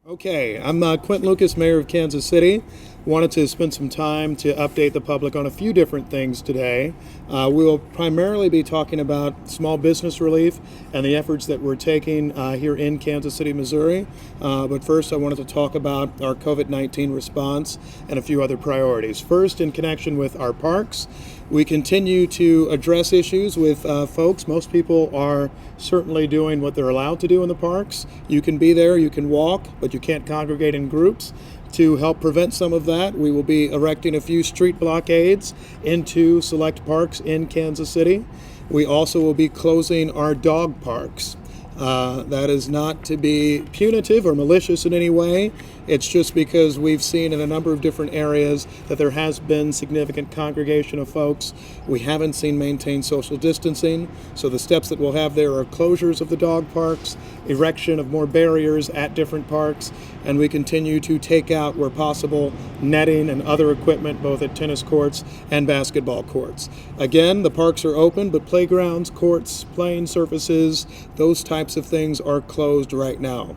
Okay, I'm Quinton Lucas, Mayor of Kansas City. Wanted to spend some time to update the public on a few different things today. We will primarily be talking about small business relief and the efforts that we're taking here in Kansas City, Missouri. But first, I wanted to talk about our COVID-19 response and a few other priorities. First, in connection with our parks, we continue to address issues with folks. Most people are certainly doing what they're allowed to do in the parks. You can be there, you can walk, but you can't congregate in groups. To help prevent some of that, we will be erecting a few street blockades into select parks in Kansas City. We also will be closing our dog parks. That is not to be punitive or malicious in any way. It's just because we've seen in a number of different areas that there has been significant congregation of folks. We haven't seen maintained social distancing, so the steps that we'll have there are closures of the dog parks, erection of more barriers at different parks, and we continue to take out, where possible, netting and other equipment both at tennis courts and basketball courts. Again, the parks are open, but playgrounds, courts, playing surfaces, those types of things are closed right now.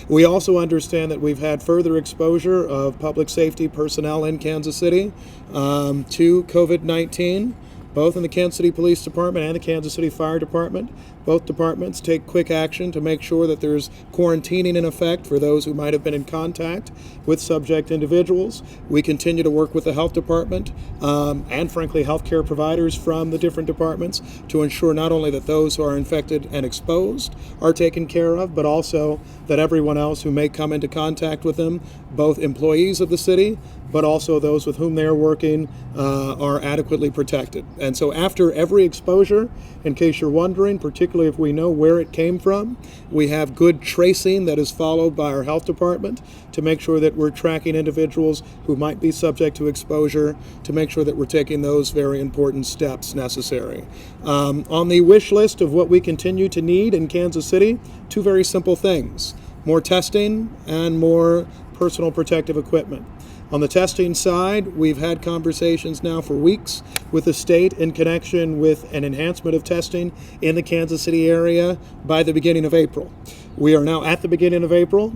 We also understand that we've had further exposure of public safety personnel in Kansas City to COVID-19, both in the Kansas City Police Department and the Kansas City Fire Department. Both departments take quick action to make sure that there's quarantining in effect for those who might have been in contact with subject individuals. We continue to work with the health department and, frankly, healthcare providers from the different departments to ensure not only that those who are infected and exposed are taken care of, but also that everyone else who may come into contact with them, both employees of the city, but also those with whom they are working, are adequately protected. And so after every exposure, in case you're wondering, particularly if we know where it came from, we have good tracing that is followed by our health department to make sure that we're tracking individuals who might be subject to exposure, to make sure that we're taking those very important steps necessary. On the wish list of what we continue to need in Kansas City, two very simple things: more testing and more personal protective equipment. On the testing side, we've had conversations now for weeks with the state in connection with an enhancement of testing in the Kansas City area by the beginning of April. We are now at the beginning of April.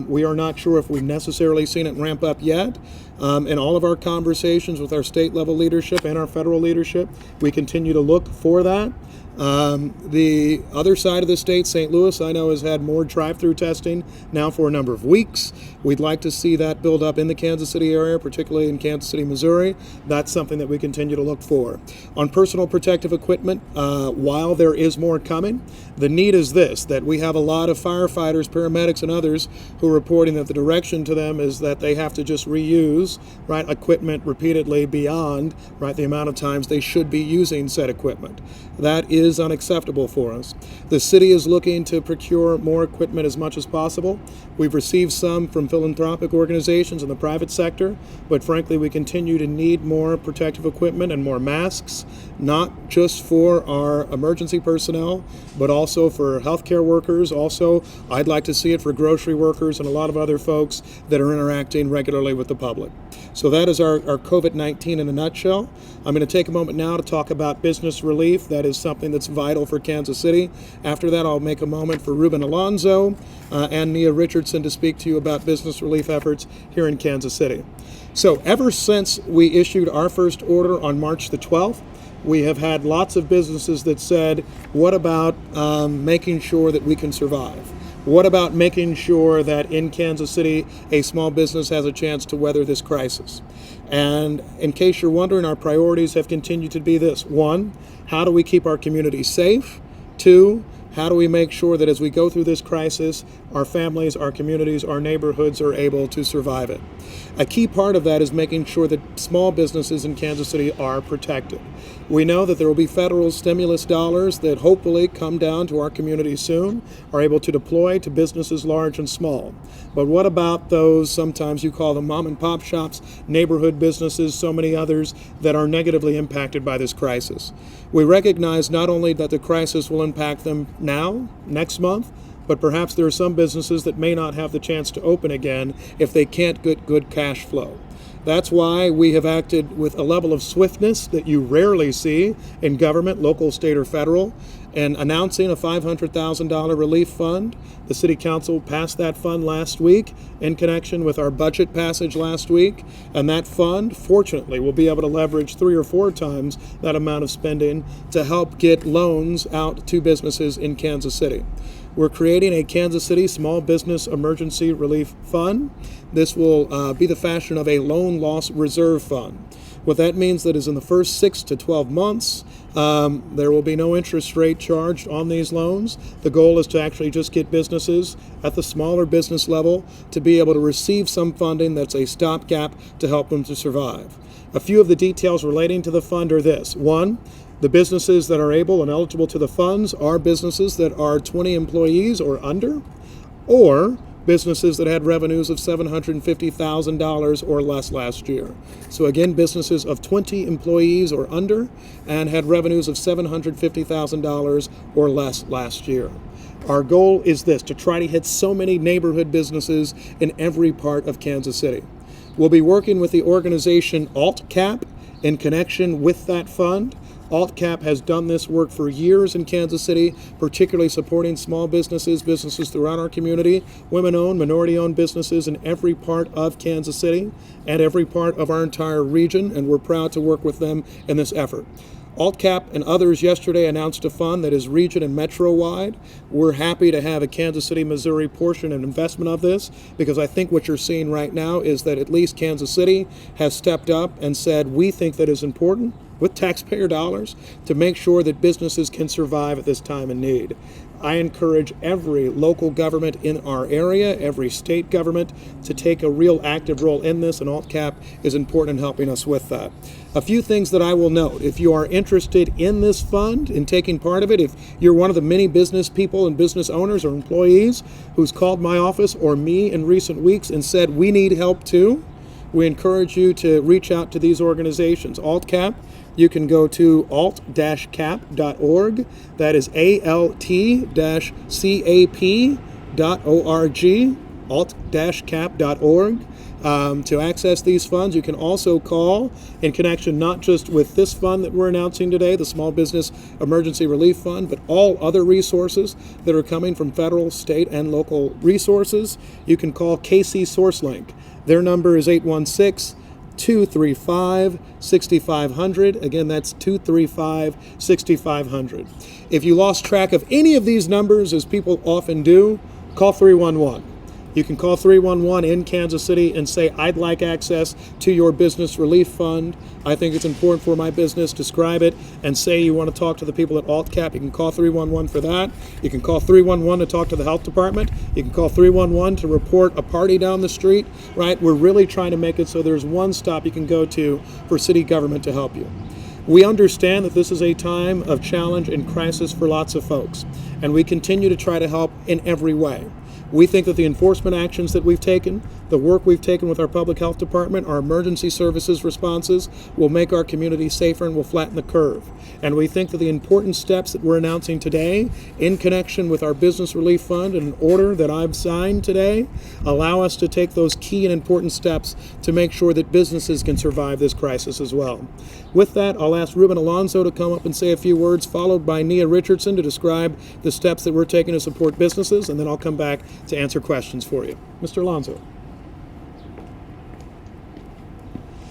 We are not sure if we've necessarily seen it ramp up yet. In all of our conversations with our state level leadership and our federal leadership, we continue to look for that. The other side of the state, St. Louis, I know has had more drive-through testing now for a number of weeks. We'd like to see that build up in the Kansas City area, particularly in Kansas City, Missouri. That's something that we continue to look for. On personal protective equipment, while there is more coming, the need is this: that we have a lot of firefighters, paramedics, and others who are reporting that the direction to them is that they have to just reuse equipment repeatedly beyond the amount of times they should be using said equipment. That is unacceptable for us. The city is looking to procure more equipment as much as possible. We've received some from philanthropic organizations in the private sector, but frankly, we continue to need more protective equipment and more masks, not just for our emergency personnel, but also for healthcare workers. Also, I'd like to see it for grocery workers and a lot of other folks that are interacting regularly with the public. So that is our COVID-19 in a nutshell. I'm going to take a moment now to talk about business relief. That is something that's vital for Kansas City. After that, I'll make a moment for Ruben, Alonso, and Mia Richardson to speak to you about business relief efforts here in Kansas City. So ever since we issued our first order on March the 12th, we have had lots of businesses that said, what about making sure that we can survive? What about making sure that in Kansas City, a small business has a chance to weather this crisis? And in case you're wondering, our priorities have continued to be this: one, how do we keep our community safe? Two, how do we make sure that as we go through this crisis, our families, our communities, our neighborhoods are able to survive it? A key part of that is making sure that small businesses in Kansas City are protected. We know that there will be federal stimulus dollars that hopefully come down to our community soon, are able to deploy to businesses large and small. But what about those, sometimes you call them mom and pop shops, neighborhood businesses, so many others that are negatively impacted by this crisis? We recognize not only that the crisis will impact them now, next month, but perhaps there are some businesses that may not have the chance to open again if they can't get good cash flow. That's why we have acted with a level of swiftness that you rarely see in government, local, state, or federal, and announcing a $500,000 relief fund. The City Council passed that fund last week in connection with our budget passage last week, and that fund, fortunately, will be able to leverage 3 or 4 times that amount of spending to help get loans out to businesses in Kansas City. We're creating a Kansas City Small Business Emergency Relief Fund. This will be the fashion of a loan loss reserve fund. What that means that is in the first 6 to 12 months, there will be no interest rate charged on these loans. The goal is to actually just get businesses at the smaller business level to be able to receive some funding that's a stopgap to help them to survive. A few of the details relating to the fund are this. 1, the businesses that are able and eligible to the funds are businesses that are 20 employees or under, or businesses that had revenues of $750,000 or less last year. So again, businesses of 20 employees or under and had revenues of $750,000 or less last year. Our goal is this, to try to hit so many neighborhood businesses in every part of Kansas City. We'll be working with the organization AltCap in connection with that fund. AltCap has done this work for years in Kansas City, particularly supporting small businesses throughout our community, women-owned, minority-owned businesses in every part of Kansas City and every part of our entire region, and we're proud to work with them in this effort. AltCap and others yesterday announced a fund that is region and metro-wide. We're happy to have a Kansas City, Missouri portion and investment of this, because I think what you're seeing right now is that at least Kansas City has stepped up and said, we think that is important with taxpayer dollars to make sure that businesses can survive at this time of need. I encourage every local government in our area, every state government, to take a real active role in this, and AltCap is important in helping us with that. A few things that I will note. If you are interested in this fund, in taking part of it, if you're one of the many business people and business owners or employees who's called my office or me in recent weeks and said, we need help too, we encourage you to reach out to these organizations. AltCap, you can go to alt-cap.org. That is alt-cap.org, alt-cap.org. To access these funds, you can also call in connection not just with this fund that we're announcing today, the Small Business Emergency Relief Fund, but all other resources that are coming from federal, state, and local resources. You can call KC SourceLink. Their number is 816-235-6500. Again, that's 235-6500. If you lost track of any of these numbers, as people often do, call 311. You can call 311 in Kansas City and say, I'd like access to your business relief fund. I think it's important for my business. Describe it and say you want to talk to the people at AltCap. You can call 311 for that. You can call 311 to talk to the health department. You can call 311 to report a party down the street, right? We're really trying to make it so there's one stop you can go to for city government to help you. We understand that this is a time of challenge and crisis for lots of folks, and we continue to try to help in every way. We think that the enforcement actions that we've taken, the work we've taken with our public health department, our emergency services responses, will make our community safer and will flatten the curve. And we think that the important steps that we're announcing today in connection with our business relief fund and an order that I've signed today allow us to take those key and important steps to make sure that businesses can survive this crisis as well. With that, I'll ask Ruben Alonso to come up and say a few words, followed by Nia Richardson to describe the steps that we're taking to support businesses, and then I'll come back to answer questions for you. Mr. Alonso.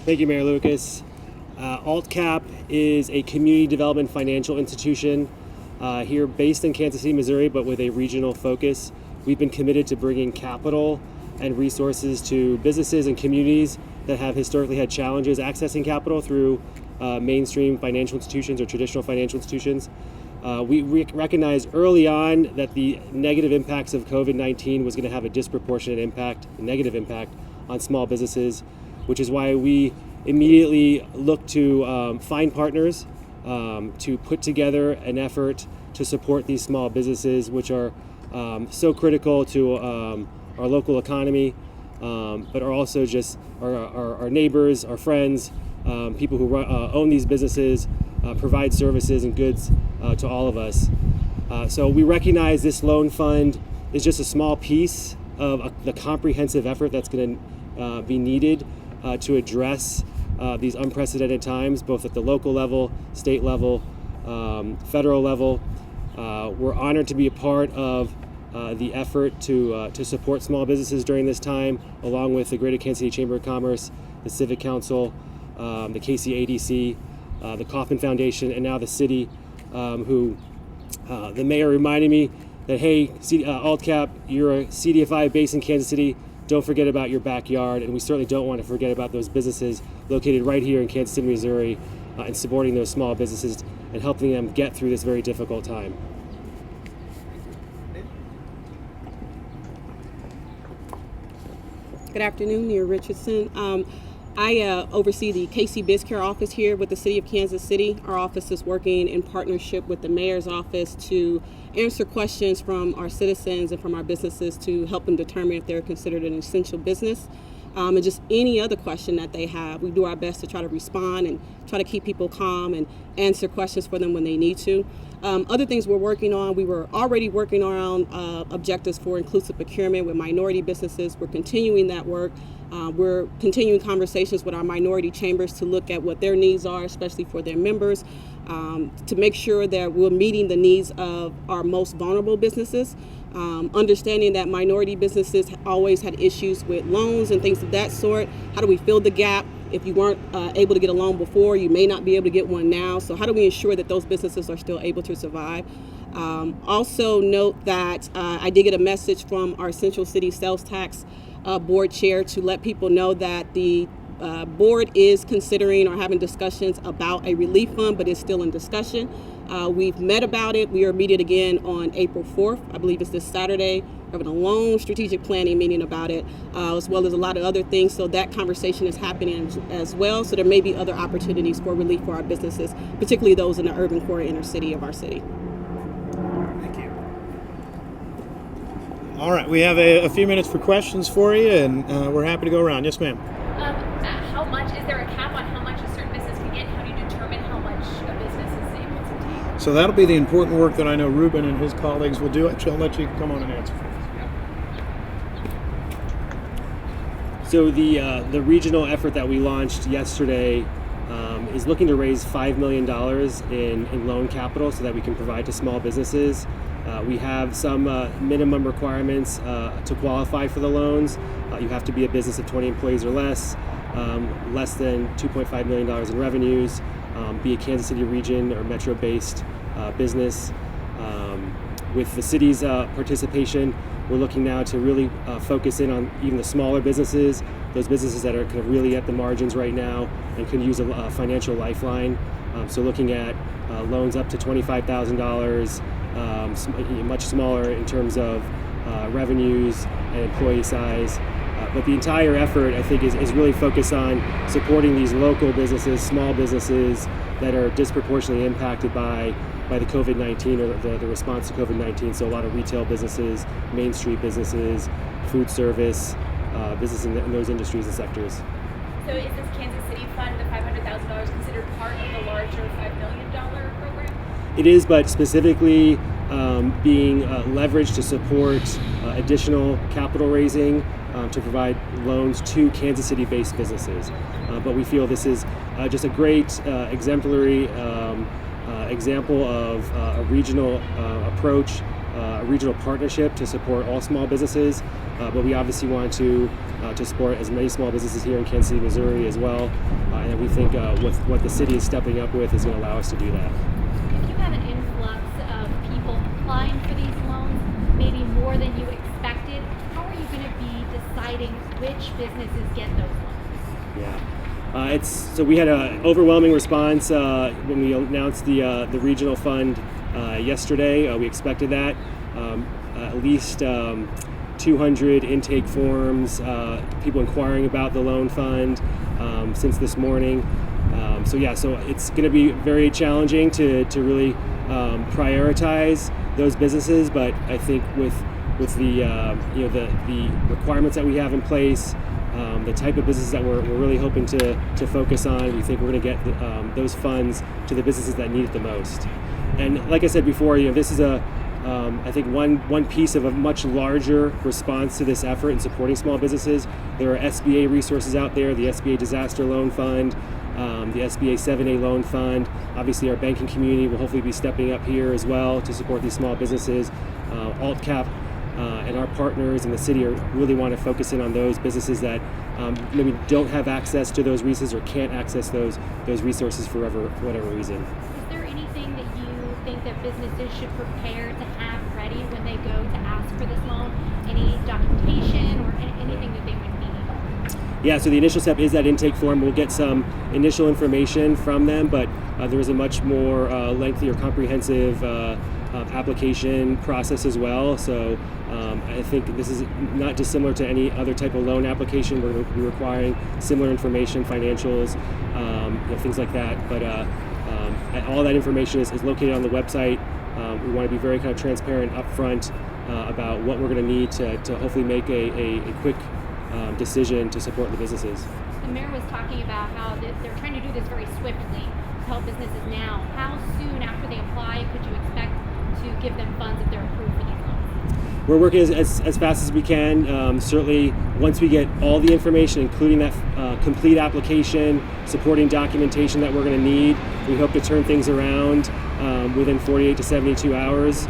Thank you, Mayor Lucas. AltCap is a community development financial institution here based in Kansas City, Missouri, but with a regional focus. We've been committed to bringing capital and resources to businesses and communities that have historically had challenges accessing capital through mainstream financial institutions or traditional financial institutions. We recognized early on that the negative impacts of COVID-19 was going to have a disproportionate impact, a negative impact on small businesses, which is why we immediately looked to find partners to put together an effort to support these small businesses, which are so critical to our local economy, but are also just our neighbors, our friends, people who own these businesses, provide services and goods to all of us. So we recognize this loan fund is just a small piece of the comprehensive effort that's going to be needed to address these unprecedented times, both at the local level, state level, federal level. We're honored to be a part of the effort to support small businesses during this time, along with the Greater Kansas City Chamber of Commerce, the Civic Council, the KCADC, the Kauffman Foundation, and now the city, who the mayor reminded me that, hey, AltCap, you're a CDFI based in Kansas City. Don't forget about your backyard, and we certainly don't want to forget about those businesses located right here in Kansas City, Missouri, and supporting those small businesses and helping them get through this very difficult time. Good afternoon, Mayor Richardson. I oversee the BizCare office here with the City of Kansas City. Our office is working in partnership with the Mayor's office to answer questions from our citizens and from our businesses to help them determine if they're considered an essential business. And just any other question that they have. We do our best to try to respond and try to keep people calm and answer questions for them when they need to. Other things we're working on, we were already working around objectives for inclusive procurement with minority businesses. We're continuing that work. We're continuing conversations with our minority chambers to look at what their needs are, especially for their members, to make sure that we're meeting the needs of our most vulnerable businesses. Understanding that minority businesses always had issues with loans and things of that sort. How do we fill the gap? If you weren't able to get a loan before, you may not be able to get one now. So how do we ensure that those businesses are still able to survive? Also note that I did get a message from our Central City Sales Tax Board Chair to let people know that the board is considering or having discussions about a relief fund, but it's still in discussion. We've met about it. We are meeting again on April 4th. I believe it's this Saturday. We're having a long strategic planning meeting about it, as well as a lot of other things. So that conversation is happening as well. So there may be other opportunities for relief for our businesses, particularly those in the urban core inner city of our city. Thank you. All right, we have a few minutes for questions for you, and we're happy to go around. Yes, ma'am. How much, is there a cap on how much a certain business can get? How do you determine how much a business is able to take? So that'll be the important work that I know Ruben and his colleagues will do. Actually, I'll let you come on and answer. So the regional effort that we launched yesterday is looking to raise $5 million in loan capital so that we can provide to small businesses. We have some minimum requirements to qualify for the loans. You have to be a business of 20 employees or less, less than $2.5 million in revenues, be a Kansas City region or metro-based business. With the city's participation, we're looking now to really focus in on even the smaller businesses, those businesses that are kind of really at the margins right now and can use a financial lifeline. So looking at loans up to $25,000, much smaller in terms of revenues and employee size. But the entire effort, I think, is really focused on supporting these local businesses, small businesses that are disproportionately impacted by the COVID-19 or the response to COVID-19. So a lot of retail businesses, Main Street businesses, food service, business in those industries and sectors. So is this Kansas City fund, the $500,000, considered part of the larger $5 million program? It is, but specifically being leveraged to support additional capital raising to provide loans to Kansas City-based businesses. But we feel this is just a great exemplary example of a regional approach, a regional partnership to support all small businesses. But we obviously want to support as many small businesses here in Kansas City, Missouri as well. And we think with what the city is stepping up with is going to allow us to do that. If you have an influx of people applying for these loans, maybe more than you expected, how are you going to be deciding which businesses get those loans? Yeah. So we had an overwhelming response when we announced the regional fund yesterday. We expected that. At least 200 intake forms, people inquiring about the loan fund since this morning. So it's going to be very challenging to really prioritize those businesses. But I think with the the requirements that we have in place, the type of businesses that we're really hoping to focus on, we think we're going to get those funds to the businesses that need it the most. And like I said before, this is I think one piece of a much larger response to this effort in supporting small businesses. There are SBA resources out there, the SBA Disaster Loan Fund, the SBA 7A Loan Fund. Obviously, our banking community will hopefully be stepping up here as well to support these small businesses. AltCap and our partners in the city really want to focus in on those businesses that maybe don't have access to those resources or can't access those resources for whatever reason. Is there anything that you think that businesses should prepare to have ready when they go to ask for this loan? Any documentation or anything that they would need? Yeah, so the initial step is that intake form. We'll get some initial information from them, but there is a much more lengthy or comprehensive application process as well. So I think this is not dissimilar to any other type of loan application. We're going to be requiring similar information, financials, things like that. But all that information is located on the website. We want to be very kind of transparent upfront about what we're going to need to hopefully make a quick decision to support the businesses. The mayor was talking about how they're trying to do this very swiftly to help businesses now. How soon after they apply could you expect to give them funds if they're approved for these loans? We're working as fast as we can. Certainly, once we get all the information, including that complete application, supporting documentation that we're going to need, we hope to turn things around within 48 to 72 hours.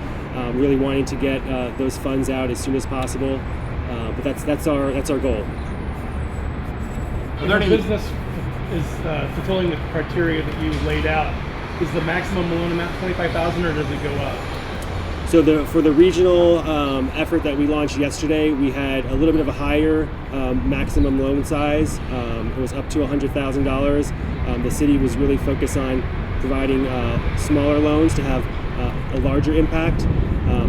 Really wanting to get those funds out as soon as possible. But that's our goal. If a business is fulfilling the criteria that you laid out, is the maximum loan amount $25,000 or does it go up? So for the regional effort that we launched yesterday, we had a little bit of a higher maximum loan size. It was up to $100,000. The city was really focused on providing smaller loans to have a larger impact.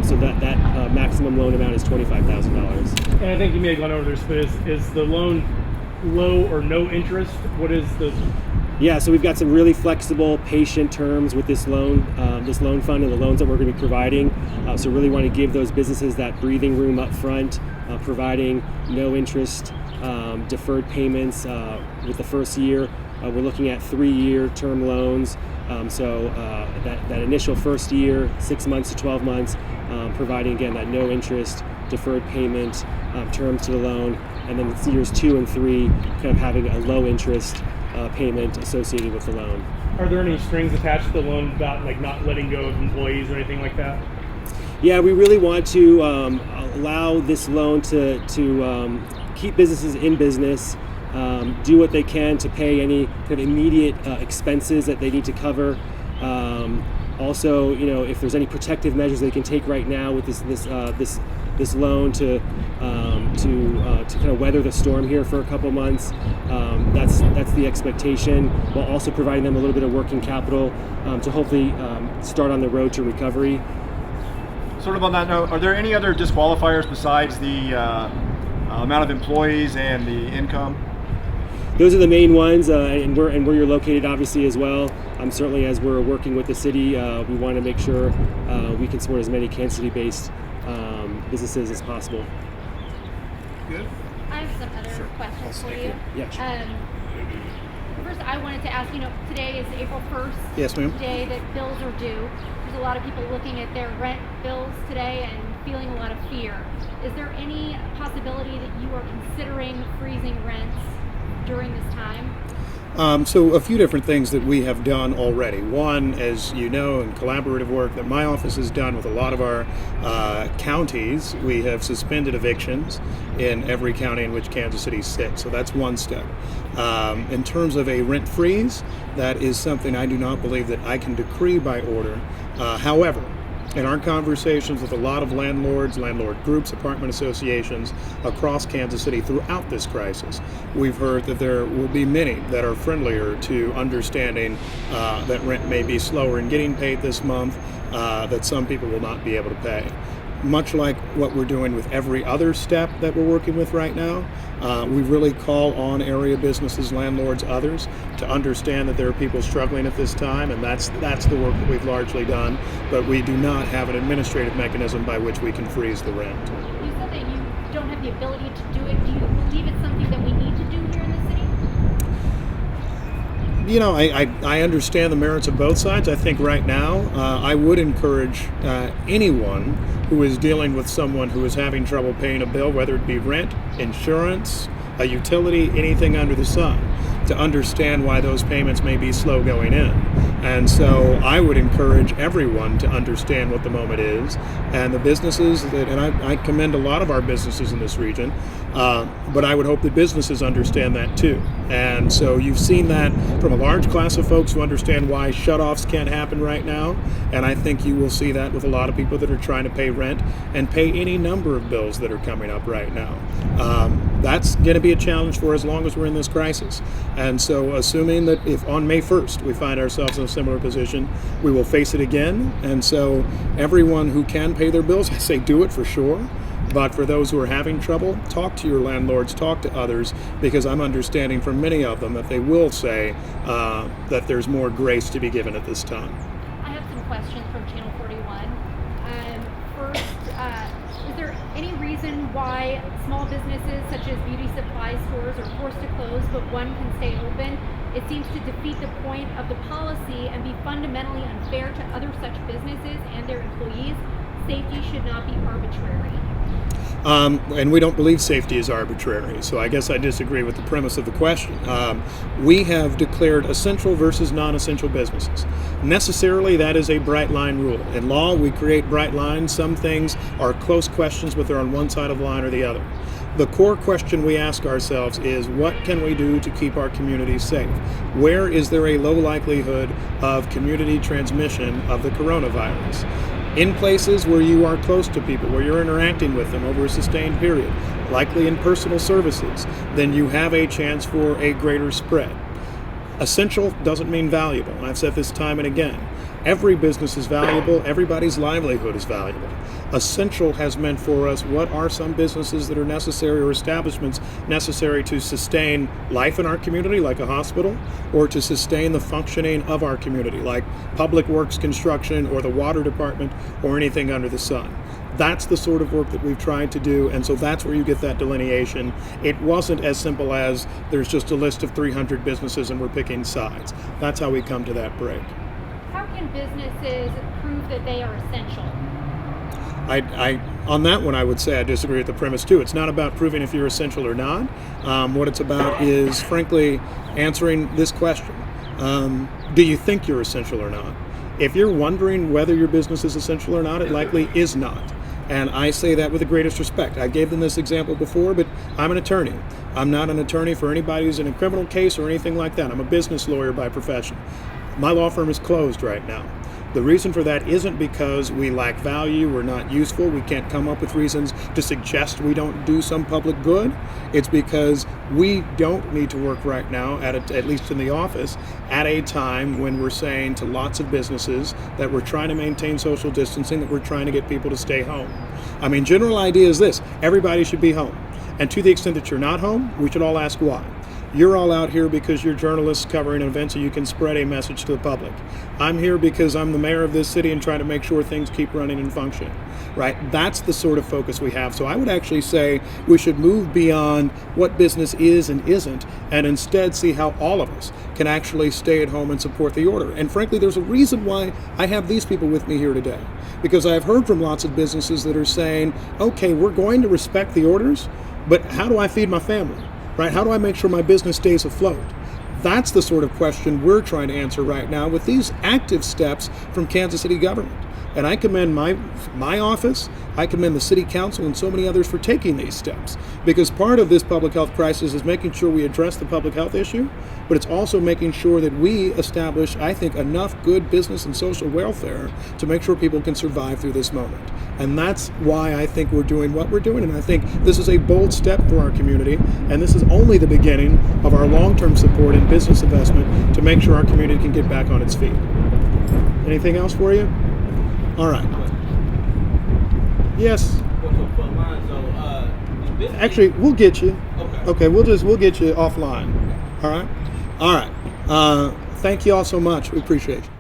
So that maximum loan amount is $25,000. And I think you may have gone over this, but is the loan low or no interest? What is the... Yeah, so we've got some really flexible, patient terms with this loan fund and the loans that we're going to be providing. So really want to give those businesses that breathing room up front, providing no interest, deferred payments with the first year. We're looking at 3-year term loans. So that initial first year, 6 months to 12 months, providing again that no interest, deferred payment terms to the loan, and then it's years 2 and 3 kind of having a low interest payment associated with the loan. Are there any strings attached to the loan about like not letting go of employees or anything like that? Yeah, we really want to allow this loan to keep businesses in business, do what they can to pay any kind of immediate expenses that they need to cover. Also, if there's any protective measures they can take right now with this loan to kind of weather the storm here for a couple months. That's the expectation, while also providing them a little bit of working capital to hopefully start on the road to recovery. Sort of on that note, are there any other disqualifiers besides the amount of employees and the income? Those are the main ones, and where you're located, obviously, as well. Certainly, as we're working with the city, we want to make sure we can support as many Kansas City-based businesses as possible. Good. I have some other questions for you. Yeah, sure. First, I wanted to ask, today is April 1st. Yes, ma'am. The day that bills are due. There's a lot of people looking at their rent bills today and feeling a lot of fear. Is there any possibility that you are considering freezing rents during this time? So a few different things that we have done already. One, as you know, in collaborative work that my office has done with a lot of our counties, we have suspended evictions in every county in which Kansas City sits. So that's one step. In terms of a rent freeze, that is something I do not believe that I can decree by order. However, in our conversations with a lot of landlords, landlord groups, apartment associations across Kansas City throughout this crisis, we've heard that there will be many that are friendlier to understanding that rent may be slower in getting paid this month, that some people will not be able to pay. Much like what we're doing with every other step that we're working with right now, we really call on area businesses, landlords, others to understand that there are people struggling at this time, and that's the work that we've largely done, but we do not have an administrative mechanism by which we can freeze the rent. You said that you don't have the ability to do it. Do you believe it's something that we need to do here in the city? I understand the merits of both sides. I think right now I would encourage anyone who is dealing with someone who is having trouble paying a bill, whether it be rent, insurance, a utility, anything under the sun, to understand why those payments may be slow going in. And so I would encourage everyone to understand what the moment is, and the businesses and I commend a lot of our businesses in this region, but I would hope that businesses understand that too. And so you've seen that from a large class of folks who understand why shutoffs can't happen right now, and I think you will see that with a lot of people that are trying to pay rent and pay any number of bills that are coming up right now. That's going to be a challenge for as long as we're in this crisis. And so assuming that if on May 1st we find ourselves in a similar position, we will face it again. And so everyone who can pay their bills, I say do it for sure. But for those who are having trouble, talk to your landlords, talk to others, because I'm understanding from many of them that they will say that there's more grace to be given at this time. I have some questions from Channel 41. First, is there any reason why small businesses such as beauty supply stores are forced to close but one can stay open? It seems to defeat the point of the policy and be fundamentally unfair to other such businesses and their employees. Safety should not be arbitrary. And we don't believe safety is arbitrary, so I guess I disagree with the premise of the question. We have declared essential versus non-essential businesses. Necessarily, that is a bright line rule. In law, we create bright lines. Some things are close questions, but they're on one side of the line or the other. The core question we ask ourselves is, what can we do to keep our communities safe? Where is there a low likelihood of community transmission of the coronavirus? In places where you are close to people, where you're interacting with them over a sustained period, likely in personal services, then you have a chance for a greater spread. Essential doesn't mean valuable, and I've said this time and again. Every business is valuable, everybody's livelihood is valuable. Essential has meant for us what are some businesses that are necessary or establishments necessary to sustain life in our community, like a hospital, or to sustain the functioning of our community, like public works construction or the water department or anything under the sun. That's the sort of work that we've tried to do, and so that's where you get that delineation. It wasn't as simple as there's just a list of 300 businesses and we're picking sides. That's how we come to that break. How can businesses prove that they are essential? On that one, I would say I disagree with the premise too. It's not about proving if you're essential or not. What it's about is, frankly, answering this question. Do you think you're essential or not? If you're wondering whether your business is essential or not, it likely is not. And I say that with the greatest respect. I gave them this example before, but I'm an attorney. I'm not an attorney for anybody who's in a criminal case or anything like that. I'm a business lawyer by profession. My law firm is closed right now. The reason for that isn't because we lack value, we're not useful, we can't come up with reasons to suggest we don't do some public good. It's because we don't need to work right now, at least in the office, at a time when we're saying to lots of businesses that we're trying to maintain social distancing, that we're trying to get people to stay home. I mean, general idea is this: everybody should be home. And to the extent that you're not home, we should all ask why. You're all out here because you're journalists covering an event so you can spread a message to the public. I'm here because I'm the mayor of this city and trying to make sure things keep running and functioning, right? That's the sort of focus we have. So I would actually say we should move beyond what business is and isn't, and instead see how all of us can actually stay at home and support the order. And frankly, there's a reason why I have these people with me here today, because I've heard from lots of businesses that are saying, okay, we're going to respect the orders, but how do I feed my family? Right? How do I make sure my business stays afloat? That's the sort of question we're trying to answer right now with these active steps from Kansas City government. And I commend my office, I commend the city council and so many others for taking these steps. Because part of this public health crisis is making sure we address the public health issue, but it's also making sure that we establish, I think, enough good business and social welfare to make sure people can survive through this moment. And that's why I think we're doing what we're doing. And I think this is a bold step for our community. And this is only the beginning of our long-term support and business investment to make sure our community can get back on its feet. Anything else for you? All right. Yes. Actually, we'll get you. Okay, we'll get you offline. All right. Thank you all so much. We appreciate you.